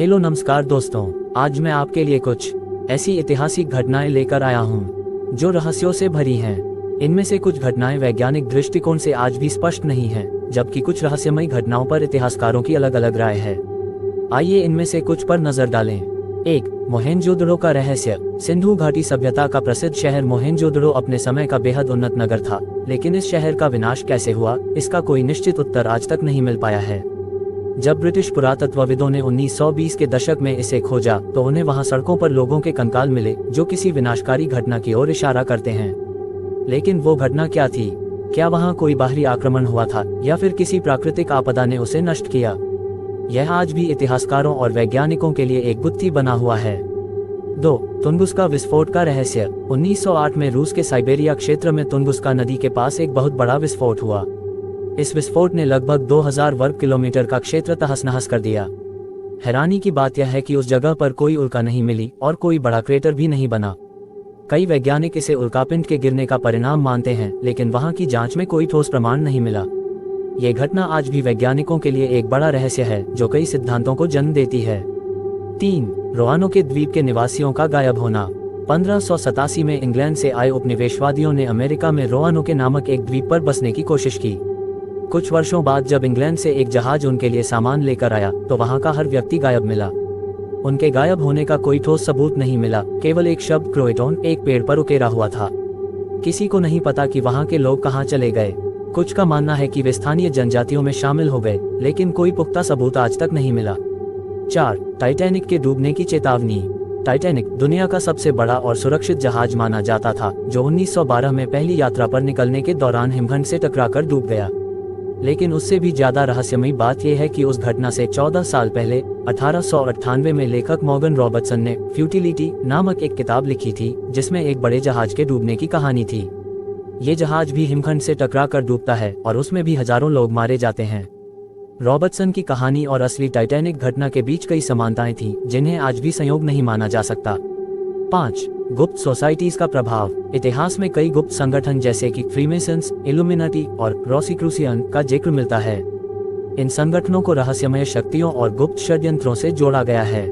Hello नमस्कार दोस्तों, आज मैं आपके लिए कुछ ऐसी ऐतिहासिक घटनाएं लेकर आया हूं जो रहस्यों से भरी हैं। इनमें से कुछ घटनाएं वैज्ञानिक दृष्टिकोण से आज भी स्पष्ट नहीं हैं, जबकि कुछ रहस्यमयी घटनाओं पर इतिहासकारों की अलग अलग राय है। आइए इनमें से कुछ पर नजर डालें। 1. मोहेंजोदड़ो का रहस्य। सिंधु घाटी सभ्यता का प्रसिद्ध शहर मोहेंजोदड़ो अपने समय का बेहद उन्नत नगर था, लेकिन इस शहर का विनाश कैसे हुआ, इसका कोई निश्चित उत्तर आज तक नहीं मिल पाया है। जब ब्रिटिश पुरातत्वविदों ने 1920 के दशक में इसे खोजा तो उन्हें वहां सड़कों पर लोगों के कंकाल मिले जो किसी विनाशकारी घटना की ओर इशारा करते हैं। लेकिन वो घटना क्या थी? क्या वहां कोई बाहरी आक्रमण हुआ था या फिर किसी प्राकृतिक आपदा ने उसे नष्ट किया? यह आज भी इतिहासकारों और वैज्ञानिकों के लिए एक गुत्थी बना हुआ है। 2. तुंगुस्का विस्फोट का रहस्य। 1908 में रूस के साइबेरिया क्षेत्र में तुंगुस्का नदी के पास एक बहुत बड़ा विस्फोट हुआ। इस विस्फोट ने लगभग 2000 वर्ग किलोमीटर का क्षेत्र तहस-नहस कर दिया। हैरानी की बात यह है कि उस जगह पर कोई उल्का नहीं मिली और कोई बड़ा क्रेटर भी नहीं बना। कई वैज्ञानिक इसे उल्कापिंड के गिरने का परिणाम मानते हैं, लेकिन वहां की जांच में कोई ठोस प्रमाण नहीं मिला। ये घटना आज भी वैज्ञानिकों के लिए एक बड़ा रहस्य है जो कई सिद्धांतों को जन्म देती है। 3. रोआनोके द्वीप के निवासियों का गायब होना। 1587 में इंग्लैंड से आए उपनिवेशवादियों ने अमेरिका में रोआनोके नामक एक द्वीप पर बसने की कोशिश की। कुछ वर्षों बाद जब इंग्लैंड से एक जहाज उनके लिए सामान लेकर आया तो वहां का हर व्यक्ति गायब मिला। उनके गायब होने का कोई ठोस सबूत नहीं मिला, केवल एक शब्द क्रोएटोन एक पेड़ पर उकेरा हुआ था। किसी को नहीं पता कि वहां के लोग कहां चले गए। कुछ का मानना है कि वे स्थानीय जनजातियों में शामिल हो गए, लेकिन कोई पुख्ता सबूत आज तक नहीं मिला। 4. टाइटैनिक के डूबने की चेतावनी। टाइटैनिक दुनिया का सबसे बड़ा और सुरक्षित जहाज माना जाता था, जो 1912 में पहली यात्रा पर निकलने के दौरान हिमखंड से टकराकर डूब गया। लेकिन उससे भी ज्यादा रहस्यमयी बात यह है कि उस घटना से 14 साल पहले 1898 में लेखक मॉर्गन रॉबर्टसन ने फ्यूटिलिटी नामक एक किताब लिखी थी, जिसमें एक बड़े जहाज के डूबने की कहानी थी। ये जहाज भी हिमखंड से टकराकर डूबता है और उसमें भी हजारों लोग मारे जाते हैं। रॉबर्टसन की कहानी और असली टाइटैनिक घटना के बीच कई समानताएं थीं, जिन्हें आज भी संयोग नहीं माना जा सकता। 5. गुप्त सोसाइटीज का प्रभाव। इतिहास में कई गुप्त संगठन जैसे कि फ्रीमेसन्स, इल्यूमिनाटी और रोसीक्रूसियन का जिक्र मिलता है। इन संगठनों को रहस्यमय शक्तियों और गुप्त षड्यंत्रों से जोड़ा गया है।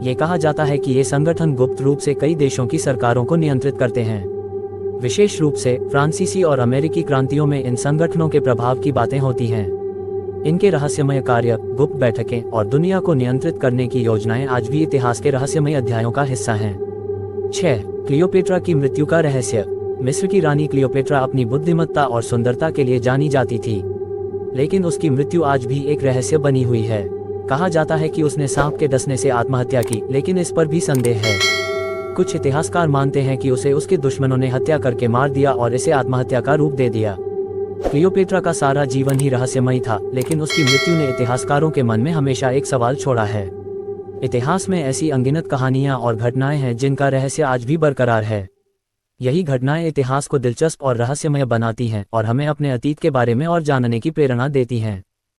ये कहा जाता है कि ये संगठन गुप्त रूप से कई देशों की सरकारों को नियंत्रित करते हैं। विशेष रूप से फ्रांसीसी और अमेरिकी क्रांतियों में इन संगठनों के प्रभाव की बातें होती हैं। इनके रहस्यमय कार्य, गुप्त बैठकें और दुनिया को नियंत्रित करने की योजनाएं आज भी इतिहास के रहस्यमय अध्यायों का हिस्सा हैं। 6. क्लियोपेट्रा की मृत्यु का रहस्य। मिस्र की रानी क्लियोपेट्रा अपनी बुद्धिमत्ता और सुंदरता के लिए जानी जाती थी, लेकिन उसकी मृत्यु आज भी एक रहस्य बनी हुई है। कहा जाता है कि उसने सांप के डसने से आत्महत्या की, लेकिन इस पर भी संदेह है। कुछ इतिहासकार मानते हैं कि उसे उसके दुश्मनों ने हत्या करके मार दिया और इसे आत्महत्या का रूप दे दिया। क्लियोपेट्रा का सारा जीवन ही रहस्यमयी था, लेकिन उसकी मृत्यु ने इतिहासकारों के मन में हमेशा एक सवाल छोड़ा है। इतिहास में ऐसी अनगिनत कहानियां और घटनाएं हैं जिनका रहस्य आज भी बरकरार है। यही घटनाएं इतिहास को दिलचस्प और रहस्यमय बनाती हैं और हमें अपने अतीत के बारे में और जानने की प्रेरणा देती हैं।